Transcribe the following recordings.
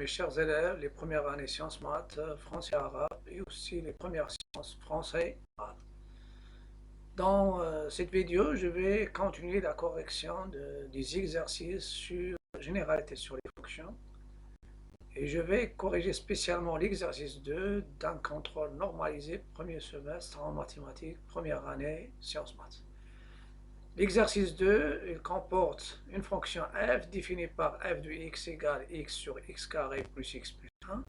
mes chers élèves, les premières années sciences maths, français arabe et aussi les premières sciences français arabe. Dans cette vidéo, je vais continuer la correction des exercices sur généralité sur les fonctions et je vais corriger spécialement l'exercice 2 d'un contrôle normalisé premier semestre en mathématiques, première année sciences maths. L'exercice 2, il comporte une fonction f définie par f de x égale x sur x carré plus x plus 1.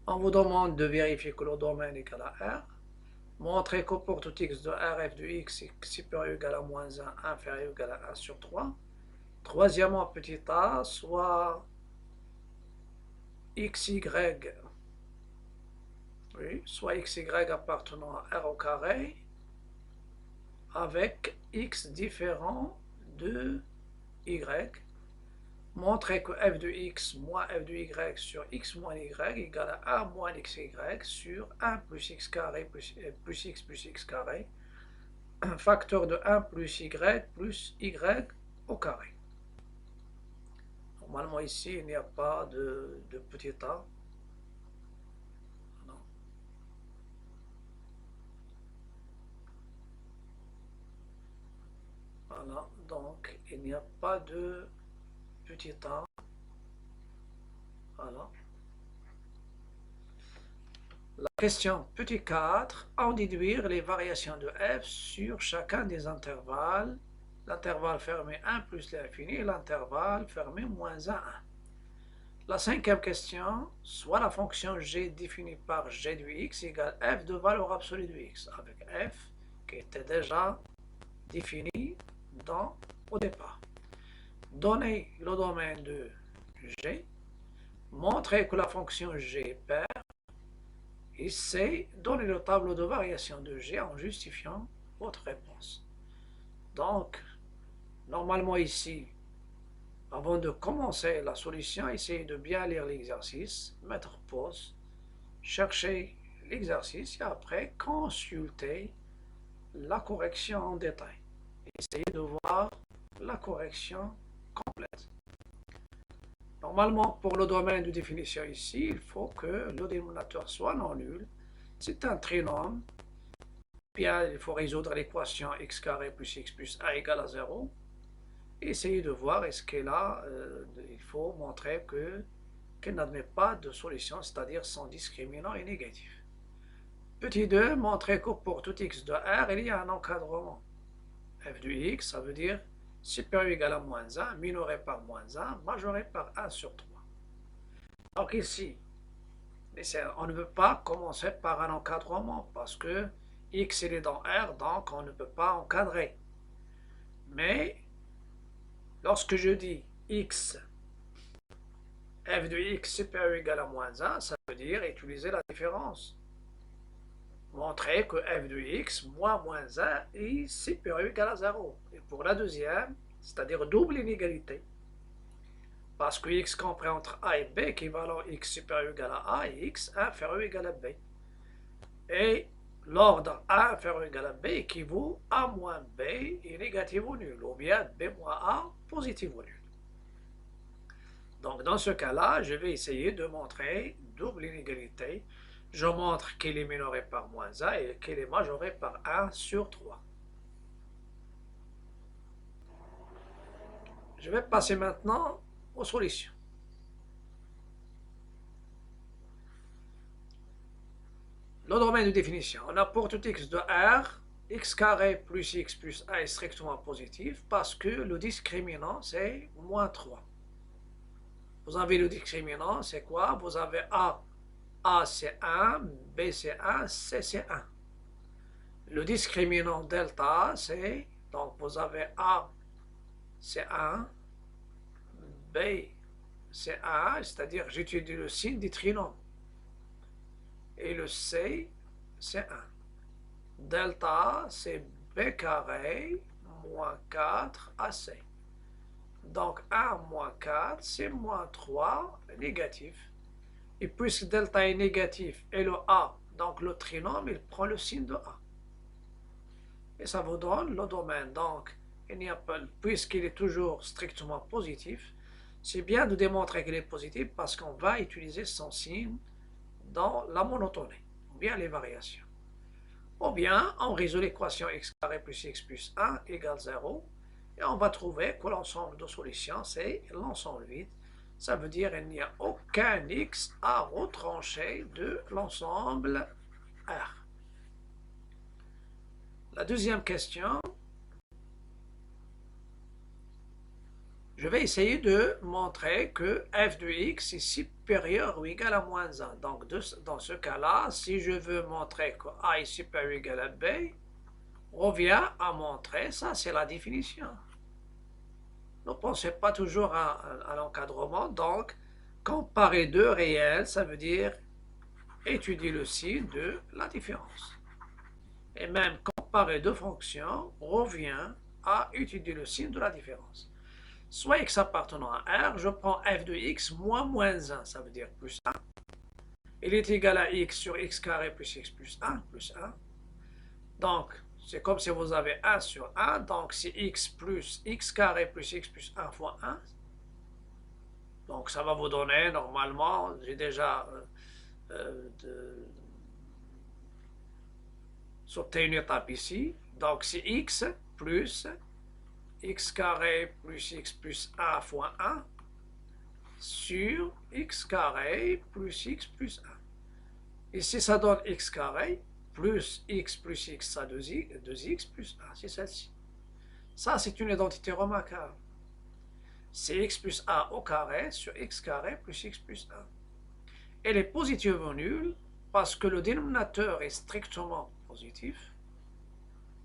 On vous demande de vérifier que le domaine est égal à R. Montrer qu'au pour tout x de R, f de x est supérieur ou égal à moins 1, inférieur ou égal à 1 sur 3. Troisièmement, petit a, soit xy, oui, soit xy appartenant à R au carré, avec x différent de y. Montrer que f de x moins f de y sur x moins y égale à 1 moins xy sur 1 plus x carré plus x plus x carré, un facteur de 1 plus y au carré. Normalement ici, il n'y a pas de petit a. Non. Voilà, donc il n'y a pas de petit a. Voilà. La question petit 4, en déduire les variations de f sur chacun des intervalles, l'intervalle fermé 1 plus l'infini et l'intervalle fermé moins 1, 1. La cinquième question, soit la fonction g définie par g de x égale f de valeur absolue de x, avec f qui était déjà défini au départ. Donnez le domaine de g, montrez que la fonction g est paire, et C, donnez le tableau de variation de G en justifiant votre réponse. Donc, normalement ici, avant de commencer la solution, essayez de bien lire l'exercice, mettre pause, chercher l'exercice et après consulter la correction en détail. Essayez de voir la correction complète. Normalement, pour le domaine de définition ici, il faut que le dénominateur soit non nul. C'est un trinôme. Bien, il faut résoudre l'équation x carré plus x plus 1 égale à 0. Essayez de voir est-ce qu'elle a, il faut montrer qu'elle n'admet pas de solution, c'est-à-dire son discriminant est négatif. Petit 2, montrer que pour tout x de R, il y a un encadrement. f de x, ça veut dire supérieur ou égal à moins 1, minoré par moins 1, majoré par 1 sur 3. Donc ici, on ne veut pas commencer par un encadrement parce que x il est dans R, donc on ne peut pas encadrer. Mais lorsque je dis x, f de x supérieur ou égal à moins 1, ça veut dire utiliser la différence. Montrer que f de x moins 1 est supérieur ou égal à 0. Et pour la deuxième, c'est-à-dire double inégalité. Parce que x compris entre a et b équivalent x supérieur ou égal à a et x inférieur ou égal à b. Et l'ordre a inférieur ou égal à b équivaut a moins b est négatif ou nul, ou bien b moins a positif ou nul. Donc dans ce cas-là, je vais essayer de montrer double inégalité. Je montre qu'elle est minorée par moins 1 et qu'elle est majorée par 1 sur 3. Je vais passer maintenant aux solutions. Le domaine de définition. On a pour tout x de R, x carré plus x plus 1 est strictement positif parce que le discriminant c'est moins 3. Vous avez le discriminant, c'est quoi? Vous avez A c'est 1, B c'est 1, C c'est 1. Le discriminant delta c'est, donc vous avez A c'est 1, B c'est 1, c'est-à-dire j'utilise le signe du trinôme. Et le C c'est 1. Delta, c'est B carré moins 4 AC. Donc 1 moins 4, c'est moins 3 négatif. Et puisque delta est négatif et le A, donc le trinôme, il prend le signe de A. Et ça vous donne le domaine. Donc, il n'y a pas, puisqu'il est toujours strictement positif, C'est bien de démontrer qu'il est positif parce qu'on va utiliser son signe dans la monotonie, ou bien les variations. Ou bien, on résout l'équation x carré plus x plus 1 égale 0, et on va trouver que l'ensemble de solutions, c'est l'ensemble vide. Ça veut dire qu'il n'y a aucun x à retrancher de l'ensemble R. La deuxième question, je vais essayer de montrer que f de x est supérieur ou égal à moins 1. Donc, dans ce cas-là, si je veux montrer que a est supérieur ou égal à b, on revient à montrer, ça c'est la définition. Ne pensez pas toujours à l'encadrement, donc comparer deux réels, ça veut dire étudier le signe de la différence. Et même comparer deux fonctions revient à étudier le signe de la différence. Soit x appartenant à R, je prends f de x moins 1, ça veut dire plus 1. Il est égal à x sur x carré plus x plus 1, plus 1. Donc, c'est comme si vous avez 1 sur 1, donc c'est x plus x carré plus x plus 1 fois 1. Donc, ça va vous donner, normalement, j'ai déjà sauté une étape ici. Donc, c'est x plus x carré plus x plus 1 fois 1 sur x carré plus x plus 1. Ici, ça donne x carré plus x, ça 2x plus 1, c'est celle-ci. Ça, c'est une identité remarquable. C'est x plus 1 au carré sur x carré plus x plus 1. Elle est positive ou nulle parce que le dénominateur est strictement positif,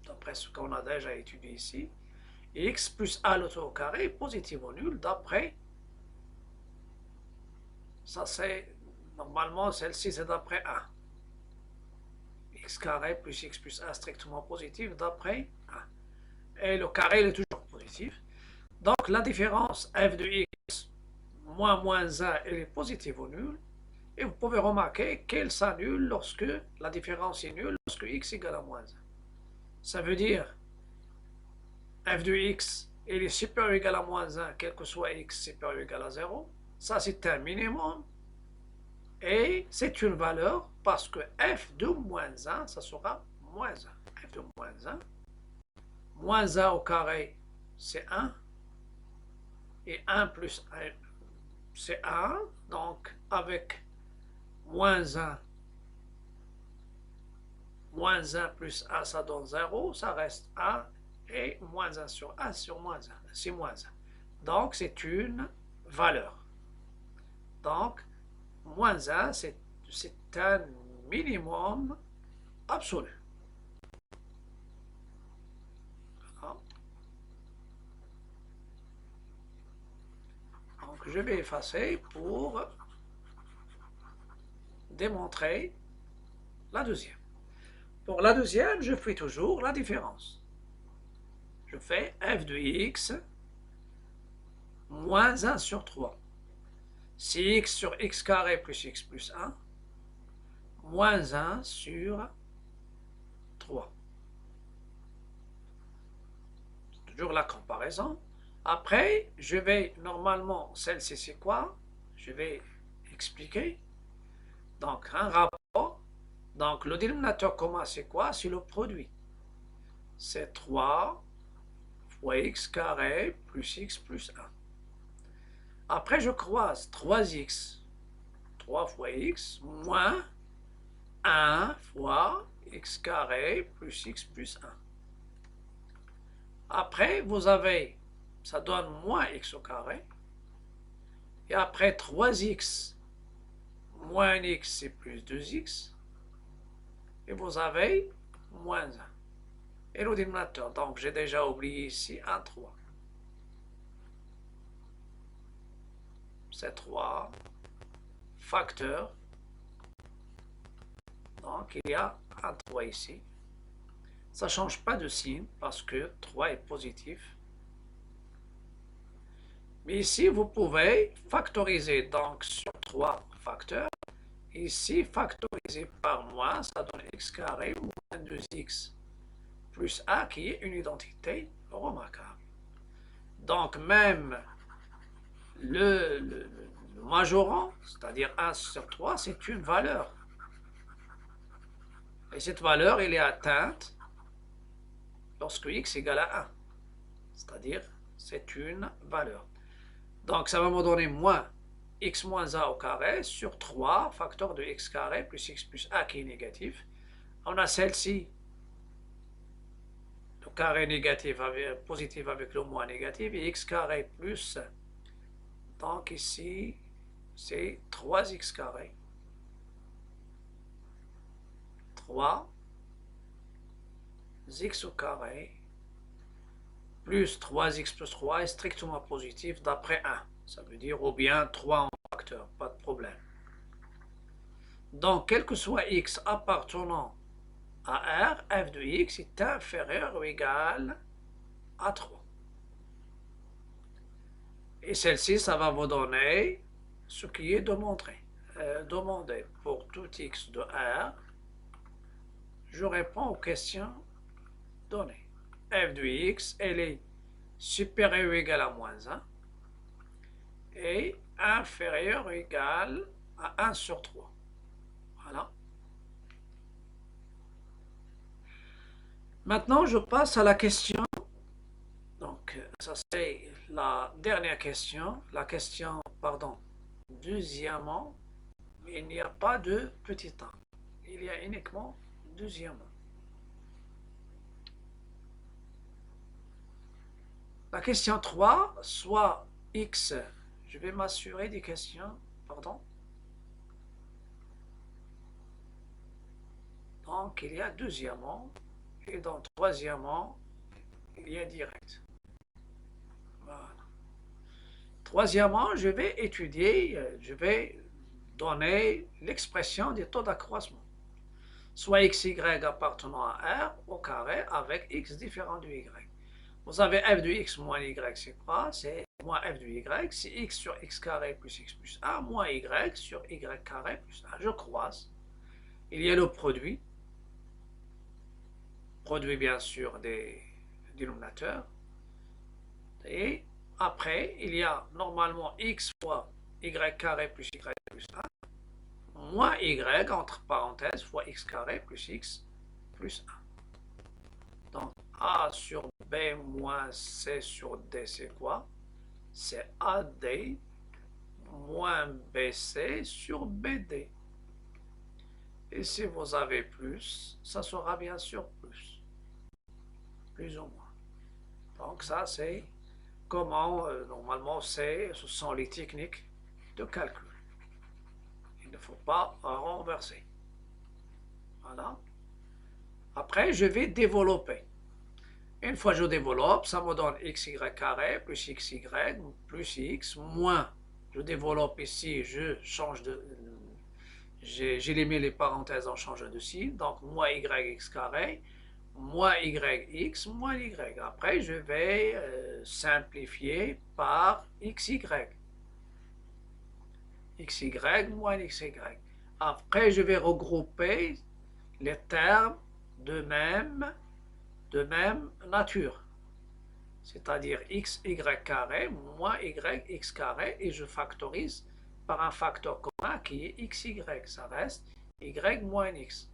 d'après ce qu'on a déjà étudié ici. Et x plus a le tout au carré est positif ou nul d'après, ça c'est, normalement celle-ci c'est d'après 1. X carré plus x plus 1 strictement positif d'après 1. Et le carré il est toujours positif. Donc la différence f de x moins 1, elle est positive ou nulle. Et vous pouvez remarquer qu'elle s'annule lorsque la différence est nulle, lorsque x égale à moins 1. Ça veut dire f de x, il est supérieur ou égal à moins 1, quel que soit x supérieur ou égal à 0. Ça, c'est un minimum. Et c'est une valeur parce que f de moins 1, ça sera moins 1. f de moins 1. Moins 1 au carré, c'est 1. Et 1 plus 1, c'est 1. Donc, avec moins 1 plus 1, ça donne 0. Ça reste 1. Et moins 1 sur 1 sur moins 1, c'est moins 1. Donc, c'est une valeur. Donc, moins 1, c'est un minimum absolu. Voilà. Donc, je vais effacer pour démontrer la deuxième. Pour la deuxième, je fais toujours la différence. Je fais f de x moins 1 sur 3. C'est x sur x carré plus x plus 1, moins 1 sur 3. Toujours la comparaison. Après, je vais, normalement, celle-ci c'est quoi? Je vais expliquer. Donc, un rapport. Donc, le dénominateur commun c'est quoi? C'est le produit. C'est 3 fois x carré plus x plus 1. Après, je croise 3x, 3 fois x, moins 1 fois x carré plus x plus 1. Après, vous avez, ça donne moins x au carré. Et après, 3x moins x, c'est plus 2x. Et vous avez moins 1. Et le dénominateur, donc j'ai déjà oublié ici un 3. C'est 3 facteur. Donc il y a un 3 ici. Ça ne change pas de signe parce que 3 est positif. Mais ici, vous pouvez factoriser donc sur 3 facteurs. Ici, factoriser par moins, ça donne x carré moins 2x plus 1 qui est une identité remarquable. Donc même le majorant, c'est-à-dire 1 sur 3, c'est une valeur. Et cette valeur, elle est atteinte lorsque x égale à 1. C'est-à-dire, c'est une valeur. Donc, ça va me donner moins x moins a au carré sur 3 facteurs de x carré plus x plus a qui est négatif. On a celle-ci, le carré négatif avec, positif avec le moins négatif, et x carré plus. Donc ici, c'est 3x carré. 3x au carré plus 3x plus 3 est strictement positif d'après 1. Ça veut dire ou bien 3 en facteur, pas de problème. Donc, quel que soit x appartenant à R, f de x est inférieur ou égal à 3. Et celle-ci, ça va vous donner ce qui est demandé. Demandé pour tout x de R. Je réponds aux questions données. F de x, elle est supérieure ou égale à moins 1 et inférieure ou égale à 1 sur 3. Voilà. Maintenant, je passe à la question. Donc, ça c'est la dernière question. La question, pardon, deuxièmement, mais il n'y a pas de petit a. Il y a uniquement deuxièmement. La question 3, soit x, je vais m'assurer des questions, pardon. Donc, il y a deuxièmement, et dans troisièmement, il y a direct. Voilà. Troisièmement, je vais étudier, je vais donner l'expression des taux d'accroissement. Soit xy appartenant à R au carré avec x différent de y. Vous avez f de x moins y, c'est quoi? C'est moins f de y, c'est x sur x carré plus x plus 1, moins y sur y carré plus 1. Je croise. Il y a le produit bien sûr des dénominateurs. Et après, il y a normalement x fois y carré plus y plus 1, moins y entre parenthèses fois x carré plus x plus 1. Donc, a sur b moins c sur d, c'est quoi? C'est AD moins BC sur BD. Et si vous avez plus, ça sera bien sûr plus ou moins. Donc ça, c'est comment, normalement, ce sont les techniques de calcul. Il ne faut pas renverser. Voilà. Après, je vais développer. Une fois que je développe, ça me donne xy carré plus xy plus x moins. Je développe ici, je change de... J'élimine les parenthèses en changeant de signe. Donc, moins yx carré, moins yx, moins y. Après, je vais simplifier par xy. xy moins xy. Après, je vais regrouper les termes de même nature. C'est-à-dire x, y carré, moins y, x carré, et je factorise par un facteur commun qui est xy. Ça reste y moins x.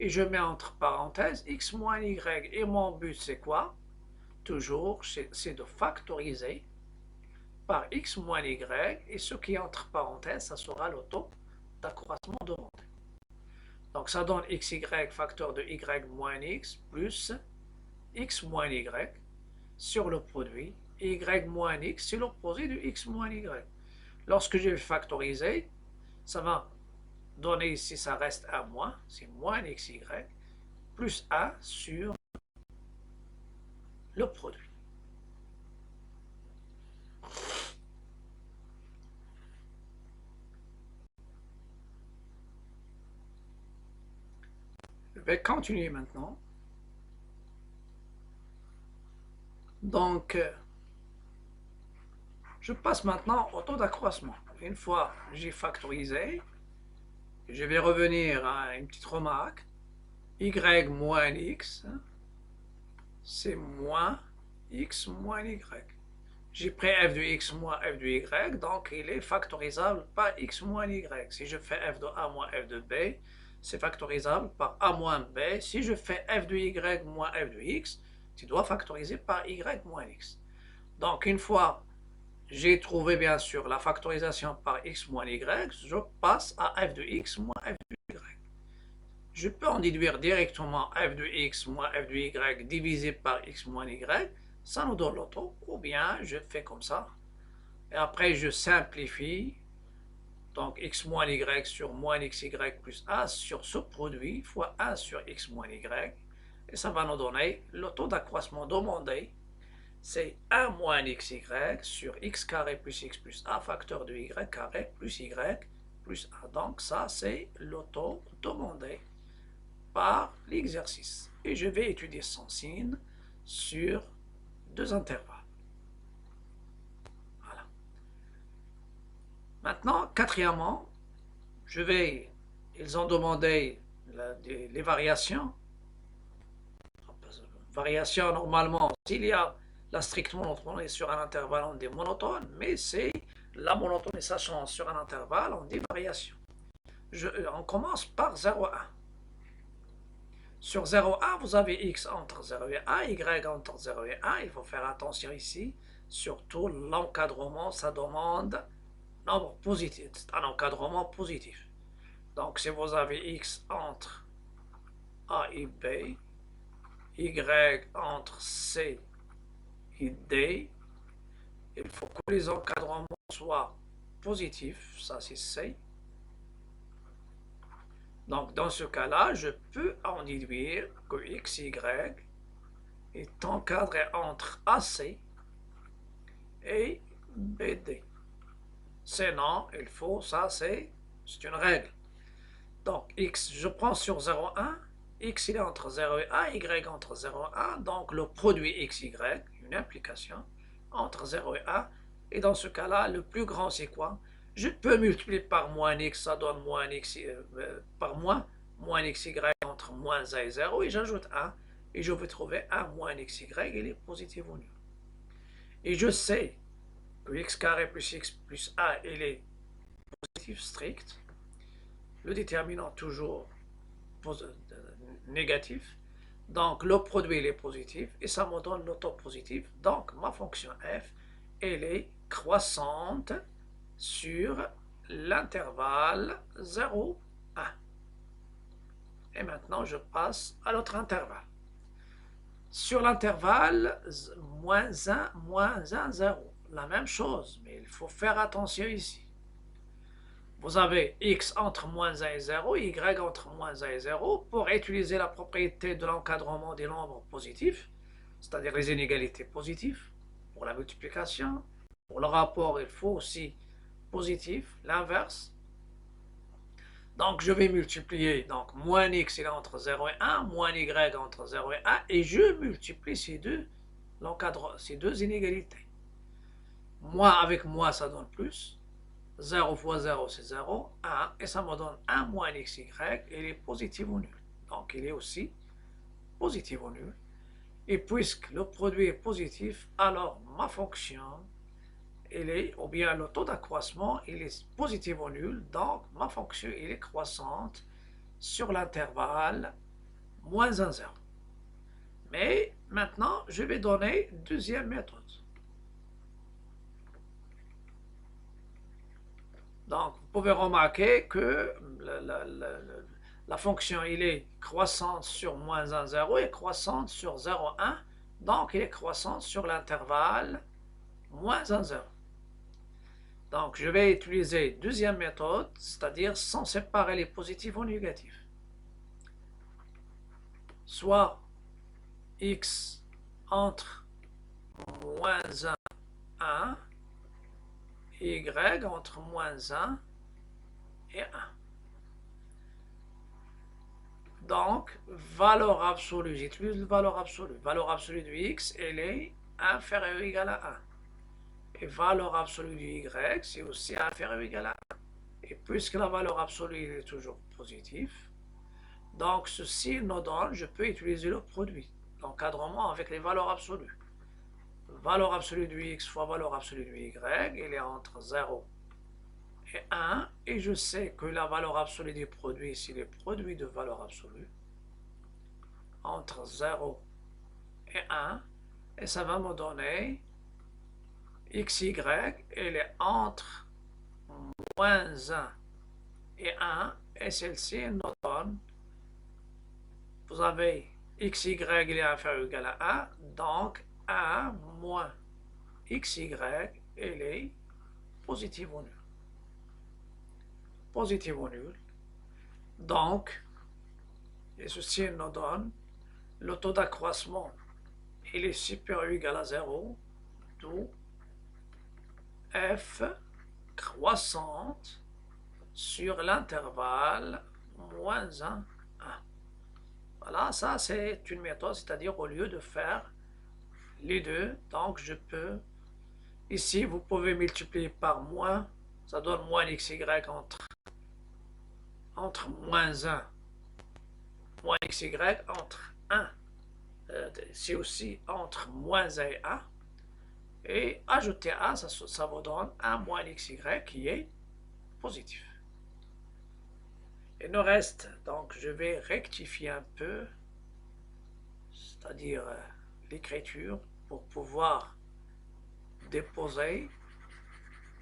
Et je mets entre parenthèses x moins y. Et mon but, c'est quoi? Toujours, c'est de factoriser par x moins y. Et ce qui est entre parenthèses, ça sera le taux d'accroissement demandé. Donc, ça donne xy facteur de y moins x plus x moins y sur le produit, y moins x, c'est l'opposé de x moins y. Lorsque je vais factoriser, ça va donner ici, ça reste 1 moins, c'est moins xy, plus 1 sur le produit. Je vais continuer maintenant. Donc, je passe maintenant au taux d'accroissement. Une fois que j'ai factorisé, je vais revenir à une petite remarque. Y moins x, c'est moins x moins y. J'ai pris f de x moins f de y, donc il est factorisable par x moins y. Si je fais f de a moins f de b, c'est factorisable par a moins b. Si je fais f de y moins f de x, tu dois factoriser par y moins x. Donc une fois j'ai trouvé bien sûr la factorisation par x moins y, je passe à f de x moins f de y. Je peux en déduire directement f de x moins f de y divisé par x moins y, ça nous donne l'auto, ou bien je fais comme ça, et après je simplifie, donc x moins y sur moins xy plus a sur ce produit fois 1 sur x moins y, et ça va nous donner le taux d'accroissement demandé, c'est 1 moins xy sur x carré plus x plus a facteur de y carré plus y plus a. Donc ça c'est le taux demandé par l'exercice. Et je vais étudier son signe sur deux intervalles. Voilà. Maintenant, quatrièmement, ils ont demandé les variations. Variation, normalement, s'il y a la stricte monotonie sur un intervalle, on dit monotone, mais c'est la monotonie, ça change sur un intervalle, on dit variation. On commence par 0,1. Sur 0,1, vous avez x entre 0 et 1, y entre 0 et 1. Il faut faire attention ici. Surtout, l'encadrement, ça demande nombre positif. C'est un encadrement positif. Donc, si vous avez x entre a et b, y entre c et d, il faut que les encadrements soient positifs. Ça, c'est c. Donc, dans ce cas-là, je peux en déduire que xy est encadré entre AC et BD. Sinon, il faut, ça c'est une règle. Donc, x, je prends sur 0,1, x il est entre 0 et 1, y entre 0 et 1, donc le produit xy, une implication entre 0 et 1, et dans ce cas-là, le plus grand c'est quoi? Je peux multiplier par moins x, ça donne moins x, par moins xy entre moins 1 et 0, et j'ajoute 1, et je vais trouver 1 moins xy, il est positif ou nul. Et je sais que x carré plus x plus 1, il est positif strict, le déterminant toujours négatif, donc le produit il est positif, et ça me donne le taux positif, donc ma fonction f, elle est croissante sur l'intervalle 0, 1. Et maintenant, je passe à l'autre intervalle. Sur l'intervalle moins 1, moins 1, 0. La même chose, mais il faut faire attention ici. Vous avez x entre moins 1 et 0, y entre moins 1 et 0. Pour utiliser la propriété de l'encadrement des nombres positifs, c'est-à-dire les inégalités positives, pour la multiplication, pour le rapport, il faut aussi positif, l'inverse. Donc je vais multiplier, donc moins x il est entre 0 et 1, moins y entre 0 et 1, et je multiplie ces deux inégalités. Moins avec moins ça donne plus, 0 fois 0 c'est 0, 1, et ça me donne 1 moins xy, il est positif ou nul. Donc il est aussi positif ou nul. Et puisque le produit est positif, alors ma fonction ou bien le taux d'accroissement, il est positif ou nul, donc ma fonction, il est croissante sur l'intervalle moins 1, 0. Mais maintenant, je vais donner une deuxième méthode. Donc, vous pouvez remarquer que la fonction, il est croissante sur moins 1, 0 et croissante sur 0, 1. Donc, il est croissante sur l'intervalle moins 1, 0. Donc, je vais utiliser deuxième méthode, c'est-à-dire sans séparer les positifs ou négatifs. Soit x entre moins 1, 1, y entre moins 1 et 1. Donc, valeur absolue, j'utilise la valeur absolue. Valeur absolue de x, elle est inférieure ou égale à 1. Et valeur absolue du y, c'est aussi inférieur ou égal à 1. Et puisque la valeur absolue est toujours positive, donc ceci nous donne, je peux utiliser le produit, l'encadrement avec les valeurs absolues. valeur absolue de x fois valeur absolue de y, il est entre 0 et 1, et je sais que la valeur absolue du produit, c'est le produit de valeur absolue, entre 0 et 1, et ça va me donner xy, il est entre moins 1 et 1, et celle-ci nous donne, vous avez xy il est inférieur ou égal à 1, donc 1 moins xy, il est positif ou nul. Positif ou nul. Donc, et ceci nous donne le taux d'accroissement, il est supérieur ou égal à 0, d'où f croissante sur l'intervalle moins 1, 1. Voilà, ça c'est une méthode, c'est-à-dire au lieu de faire les deux, donc je peux, ici vous pouvez multiplier par moins, ça donne moins xy entre moins 1, moins xy entre 1, c'est aussi entre moins 1 et 1, et ajouter 1, ça vous donne 1 moins xy qui est positif. Il nous reste, donc je vais rectifier un peu, c'est-à-dire l'écriture, pour pouvoir déposer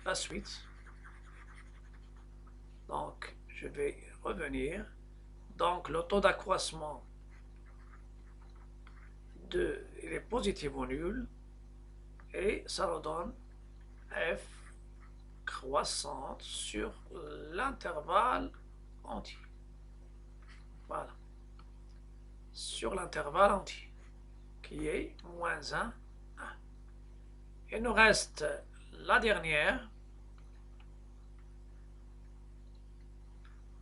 la suite. Donc je vais revenir. Donc le taux d'accroissement il est positif ou nul, et ça nous donne f croissante sur l'intervalle entier. Voilà. Sur l'intervalle entier, qui est moins 1, 1. Il nous reste la dernière.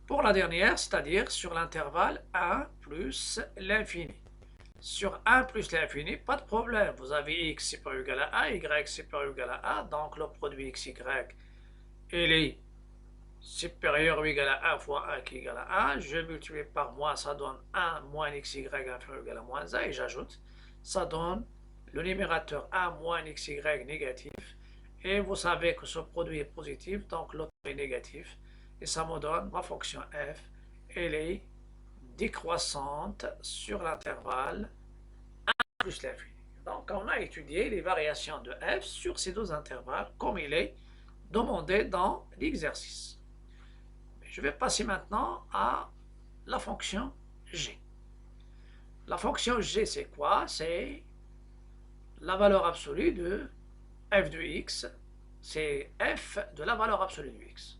Pour la dernière, c'est-à-dire sur l'intervalle 1 plus l'infini. Sur 1 plus l'infini, pas de problème. Vous avez x supérieur ou égal à 1, y supérieur ou égal à 1, donc le produit xy, il est supérieur ou égal à 1 fois 1 qui est égal à 1. Je multiplie par moins, ça donne 1 moins xy inférieur ou égal à moins 1, et j'ajoute, ça donne le numérateur 1 moins xy négatif. Et vous savez que ce produit est positif, donc l'autre est négatif. Et ça me donne ma fonction f, elle est décroissante sur l'intervalle 1 plus l'infini. Donc on a étudié les variations de f sur ces deux intervalles comme il est demandé dans l'exercice. Je vais passer maintenant à la fonction g. La fonction g, c'est quoi? C'est la valeur absolue de f de x, c'est f de la valeur absolue de x.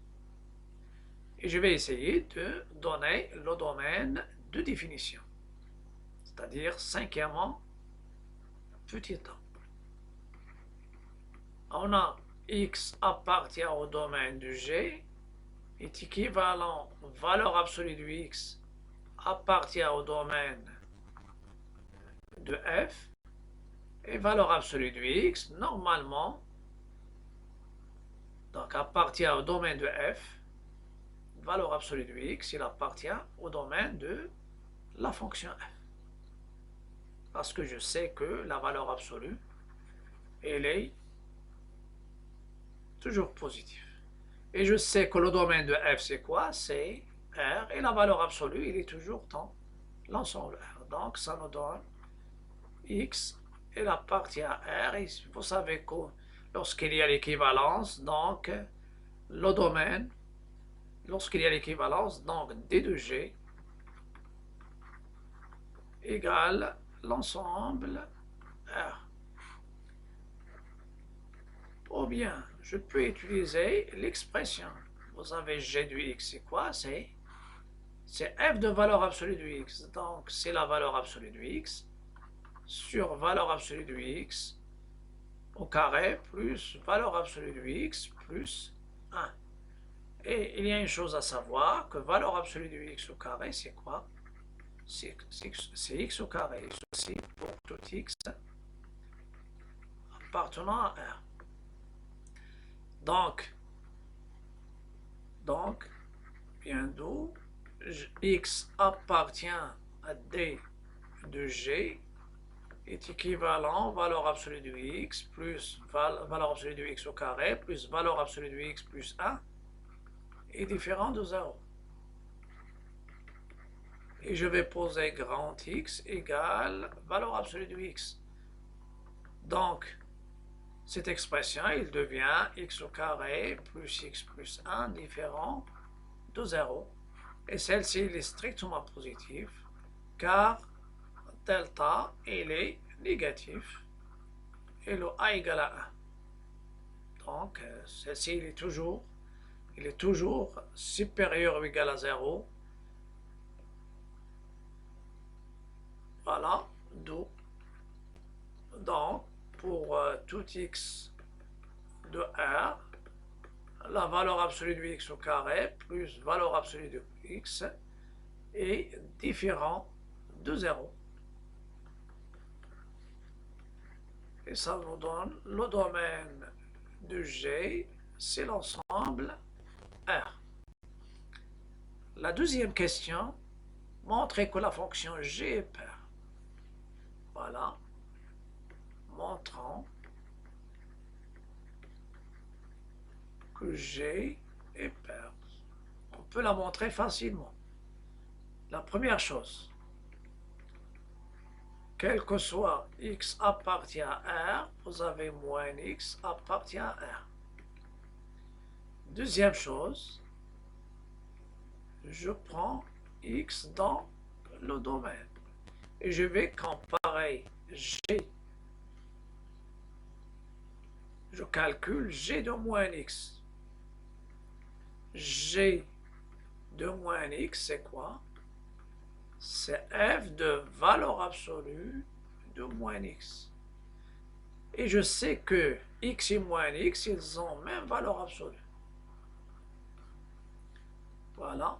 Et je vais essayer de donner le domaine de définition, c'est-à-dire cinquièmement, petit a. On a x appartient au domaine de g, est équivalent valeur absolue de x appartient au domaine de f, et valeur absolue de x, normalement, donc appartient au domaine de f, valeur absolue de x, il appartient au domaine de la fonction f. Parce que je sais que la valeur absolue, elle est toujours positive. Et je sais que le domaine de f, c'est quoi? C'est R, et la valeur absolue, il est toujours dans l'ensemble R. Donc, ça nous donne x, elle appartient à R, et vous savez que lorsqu'il y a l'équivalence, donc, le domaine, lorsqu'il y a l'équivalence, donc D de G égale l'ensemble R. Ou bien, je peux utiliser l'expression. Vous avez G de x, c'est quoi? C'est f de valeur absolue de x. Donc, c'est la valeur absolue de x sur valeur absolue de x au carré plus valeur absolue de x plus 1. Et il y a une chose à savoir, que valeur absolue de x au carré, c'est quoi? C'est x au carré. Ceci pour tout x appartenant à R. Donc, bien d'où x appartient à D de G est équivalent valeur absolue de x plus valeur absolue de x au carré plus valeur absolue de x plus 1 est différent de 0. Et je vais poser grand X égale valeur absolue de X. Donc, cette expression, il devient X au carré plus X plus 1 différent de 0. Et celle-ci, elle est strictement positive, car delta, il est négatif, et le A égale à 1. Donc, celle-ci, il est toujours supérieur ou égal à 0. Voilà, d'où, donc, pour tout x de R, la valeur absolue de x au carré plus valeur absolue de x est différent de 0. Et ça nous donne le domaine de G, c'est l'ensemble R. La deuxième question montre que la fonction G est paire. Voilà, montrant que G est paire. On peut la montrer facilement. La première chose, quel que soit x appartient à R, vous avez moins x appartient à R. Deuxième chose, je prends x dans le domaine et je vais comparer G. Je calcule G de moins x. G de moins x, c'est quoi? C'est f de valeur absolue de moins x. Et je sais que x et moins x, ils ont même valeur absolue. Voilà,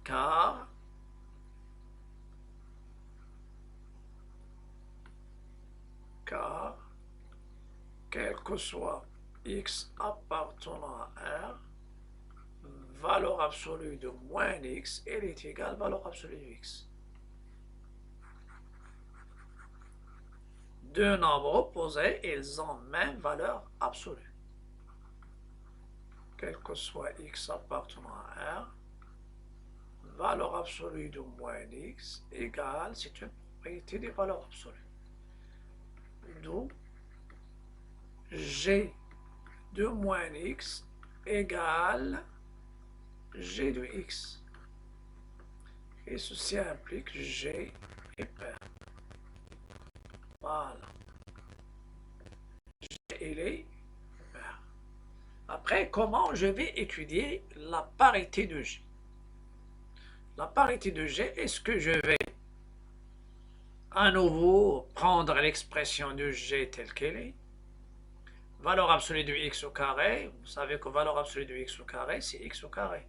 car quel que soit x appartenant à R, valeur absolue de moins x, elle est égale à valeur absolue de x. Deux nombres opposés, ils ont même valeur absolue. Quel que soit x appartenant à R, valeur absolue de moins x égale, c'est une propriété des valeurs absolues. D'où G de moins x égale G de x. Et ceci implique G est paire. Voilà. G, il est paire. Après, comment je vais étudier la parité de G? La parité de G, est-ce que je vais à nouveau prendre l'expression de G telle qu'elle est? Valeur absolue de x au carré, vous savez que valeur absolue de x au carré, c'est x au carré.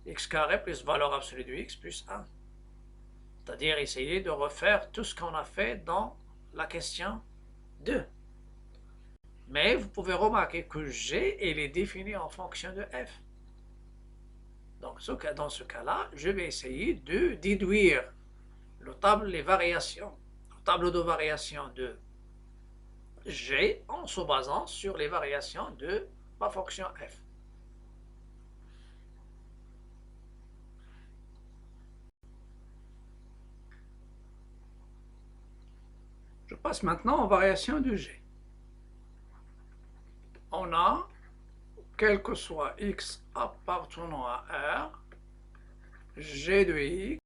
X carré plus valeur absolue de x plus 1. C'est-à-dire essayer de refaire tout ce qu'on a fait dans la question 2. Mais vous pouvez remarquer que G, il est défini en fonction de f. Donc dans ce cas-là, je vais essayer de déduire le tableau de variation de G en se basant sur les variations de ma fonction f. Je passe maintenant aux variations de G. On a, quel que soit x appartenant à R, G de x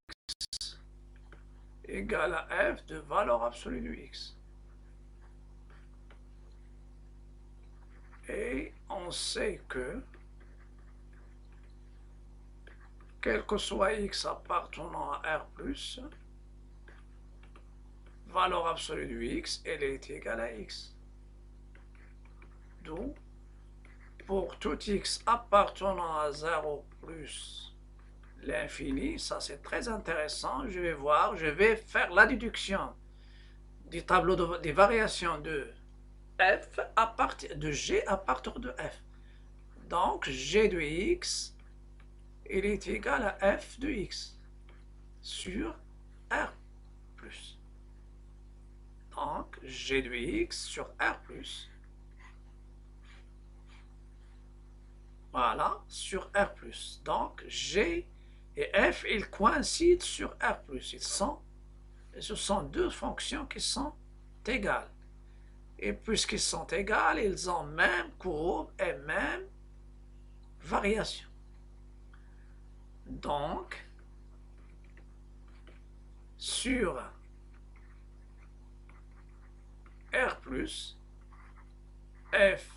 égale à f de valeur absolue de x. Et on sait que, quel que soit x appartenant à R+, valeur absolue de x, elle est égale à x. D'où, pour tout x appartenant à 0 plus l'infini, ça c'est très intéressant, je vais faire la déduction du tableau des variations de f à partir de g à partir de f. Donc g de x, il est égal à f de x sur R+. Donc, G de X sur R plus. Voilà, sur R plus. Donc, G et F, ils coïncident sur R plus. Ce sont deux fonctions qui sont égales. Et puisqu'ils sont égales, ils ont même courbe et même variation. Donc, sur R plus, F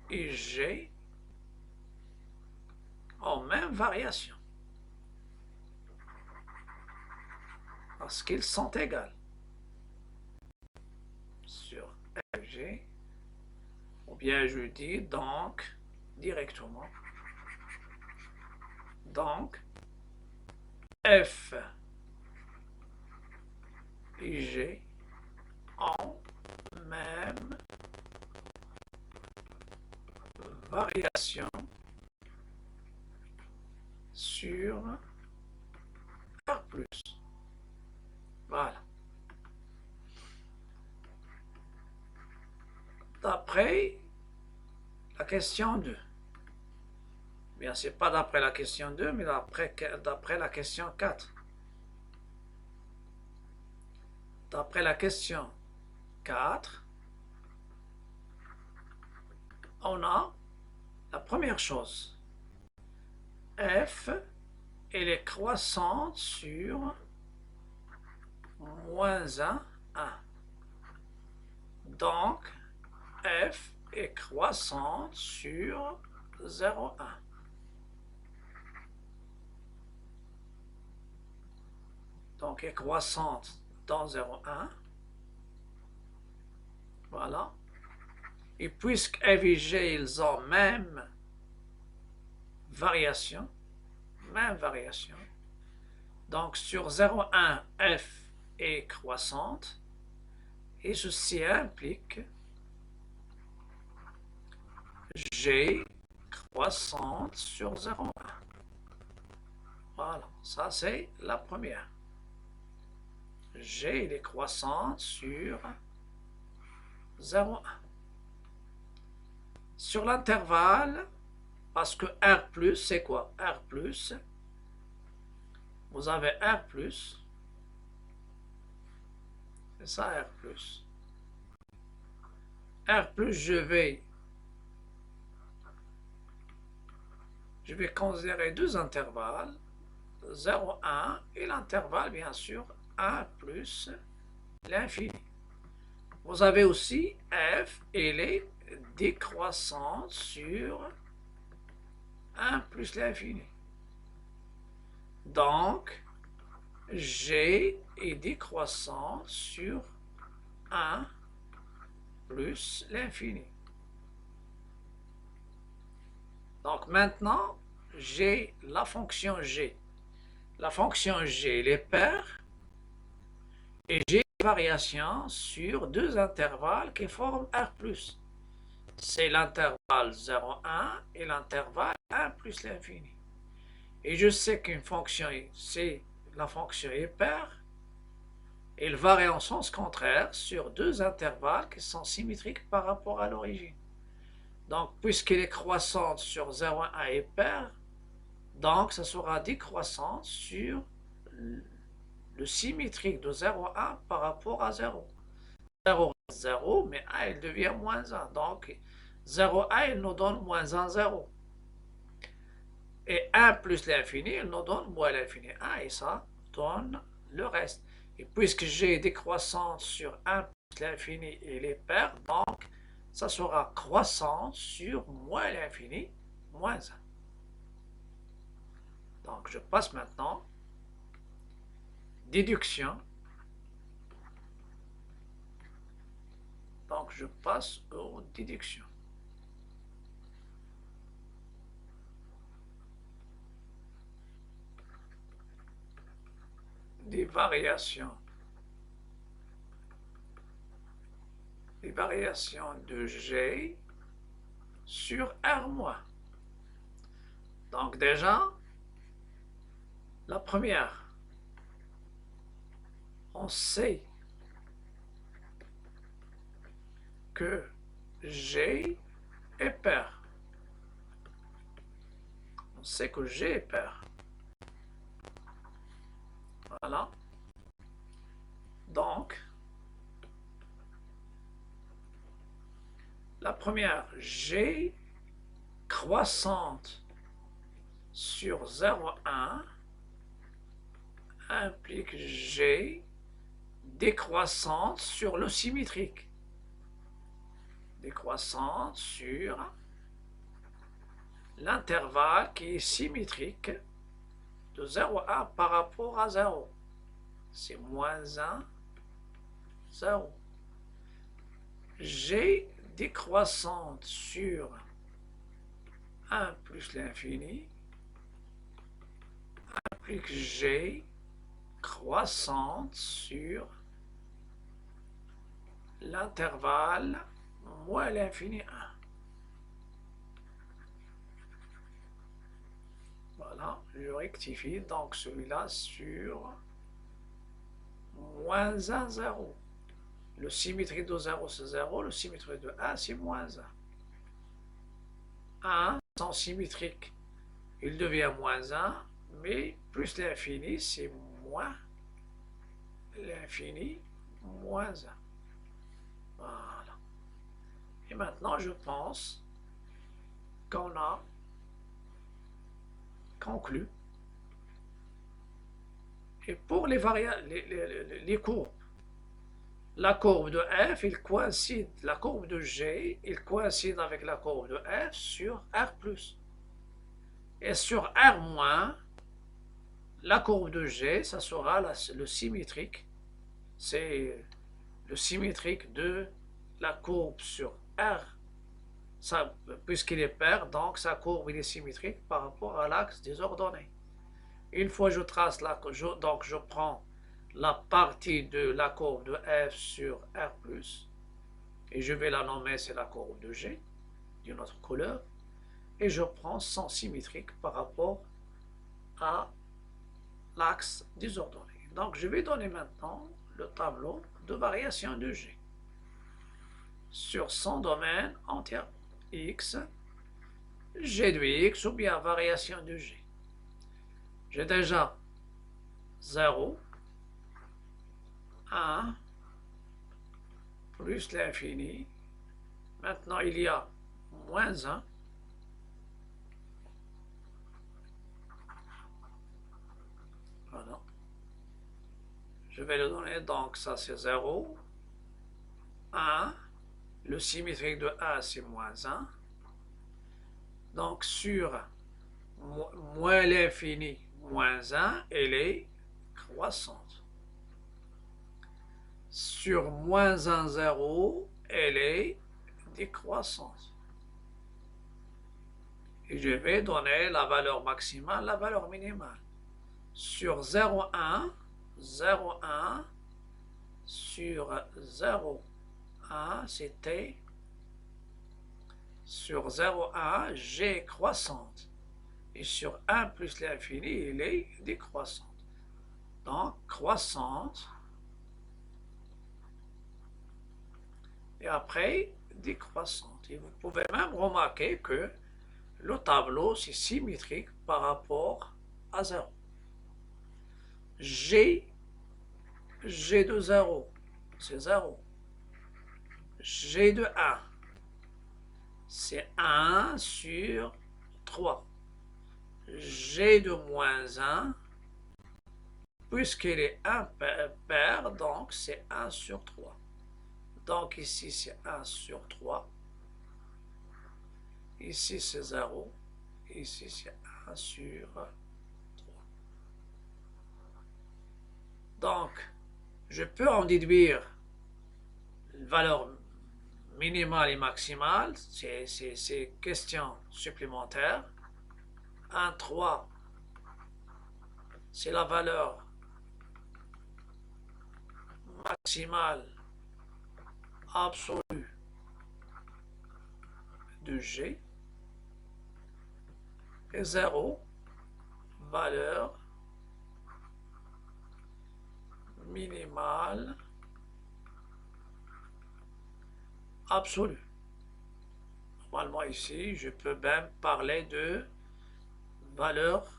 et G ont même variation. Parce qu'ils sont égaux. Sur F et G, ou bien je dis donc, directement, donc, F et G ont même variation sur R plus. Voilà. D'après la question 2. Bien, c'est pas d'après la question 2, mais d'après la question 4. D'après la question 4, on a la première chose. F, elle est croissante sur moins 1, 1. Donc, F est croissante sur 0, 1. Donc, est croissante dans 0, 1. Voilà. Et puisque F et G, ils ont même variation, donc sur 0,1, F est croissante, et ceci implique G croissante sur 0,1. Voilà, ça c'est la première. G est croissante sur 0,1. Sur l'intervalle, parce que R plus, c'est quoi? R plus, vous avez R plus, c'est ça R plus. R plus, je vais considérer deux intervalles, 0, 1, et l'intervalle, bien sûr, 1 plus l'infini. Vous avez aussi F, elle est décroissante sur 1 plus l'infini. Donc, G est décroissant sur 1 plus l'infini. Donc maintenant, j'ai la fonction G. La fonction G, elle est paire, et j'ai une variation sur deux intervalles qui forment R+. C'est l'intervalle 0,1 et l'intervalle 1 plus l'infini. Et je sais qu'une fonction, c'est la fonction est paire, elle varie en sens contraire sur deux intervalles qui sont symétriques par rapport à l'origine. Donc, puisqu'elle est croissante sur 0,1 et paire, donc ça sera décroissante sur le symétrique de 0,1 par rapport à 0. 0 reste 0, mais 1 il devient moins 1. Donc 0,1 il nous donne moins 1, 0. Et 1 plus l'infini, il nous donne moins l'infini 1, et ça donne le reste. Et puisque j'ai décroissante sur 1 plus l'infini et les paires, donc ça sera croissante sur moins l'infini, moins 1. Donc je passe maintenant, déduction. Donc je passe aux déductions. Des variations de G sur R-. Donc déjà, la première, on sait que G est pair. On sait que G est pair. Voilà. Donc, la première, G croissante sur 0,1 implique G décroissante sur le symétrique. Décroissante sur l'intervalle qui est symétrique de 0 à 1 par rapport à 0. C'est moins 1, 0. G décroissante sur 1 plus l'infini implique G croissante sur l'intervalle moins l'infini 1. Voilà, je rectifie donc celui-là sur moins 1, 0. Le symétrique de 0, c'est 0. Le symétrique de 1, c'est moins 1. 1 sans symétrique, il devient moins 1, mais plus l'infini, c'est moins l'infini, moins 1. Voilà. Et maintenant, je pense qu'on a conclu. Et pour les courbes, la courbe de f, il coïncide, la courbe de g, il coïncide avec la courbe de f sur R+. Et sur R-, la courbe de g, ça sera le symétrique. C'est le symétrique de la courbe sur R. Puisqu'il est pair, donc sa courbe il est symétrique par rapport à l'axe des ordonnées. Une fois que je trace donc je prends la partie de la courbe de f sur R+, et je vais la nommer, c'est la courbe de G, d'une autre couleur, et je prends son symétrique par rapport à l'axe des ordonnées. Donc je vais donner maintenant le tableau de variation de G sur son domaine entier X, G de X ou bien variation de G. J'ai déjà 0, 1, plus l'infini. Maintenant, il y a moins 1. Voilà. Je vais le donner, donc ça c'est 0, 1. Le symétrique de 1, c'est moins 1. Donc, sur moins l'infini, moins 1, elle est croissante. Sur moins 1, 0, elle est décroissante. Et je vais donner la valeur maximale, la valeur minimale. Sur 0, 1, 0, 1, sur 0, 1, c'était sur 0, 1, G croissante. Et sur 1 plus l'infini, il est décroissante. Donc, croissante. Et après, décroissante. Et vous pouvez même remarquer que le tableau, c'est symétrique par rapport à 0. G de 0, c'est 0. G de 1, c'est 1 sur 3. G de moins 1, puisqu'il est un pair, donc c'est 1 sur 3. Donc ici c'est 1 sur 3. Ici c'est 0. Ici c'est 1 sur 3. Donc, je peux en déduire une valeur minimale et maximale. C'est question supplémentaire. 1, 3, c'est la valeur maximale absolue de G. Et 0, valeur minimale absolue. Normalement ici, je peux même parler de valeur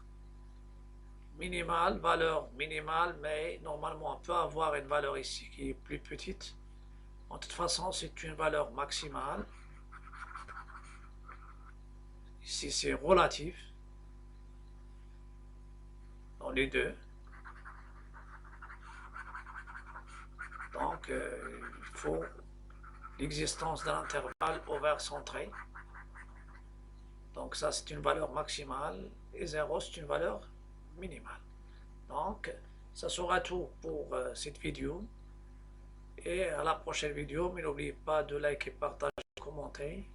minimale, mais normalement on peut avoir une valeur ici qui est plus petite. En toute façon, c'est une valeur maximale. Ici, c'est relatif dans les deux. Donc, il faut l'existence d'un intervalle ouvert centré. Donc ça, c'est une valeur maximale et 0, c'est une valeur minimale. Donc, ça sera tout pour cette vidéo. Et à la prochaine vidéo, mais n'oubliez pas de liker, partager, commenter.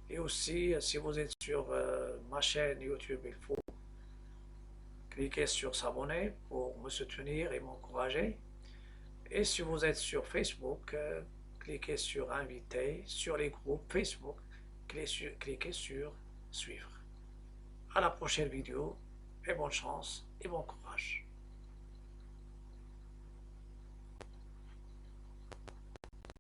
Et aussi, si vous êtes sur ma chaîne YouTube, il faut cliquer sur s'abonner pour me soutenir et m'encourager. Et si vous êtes sur Facebook, cliquez sur inviter, sur les groupes Facebook, cliquez sur suivre. À la prochaine vidéo et bonne chance et bon courage.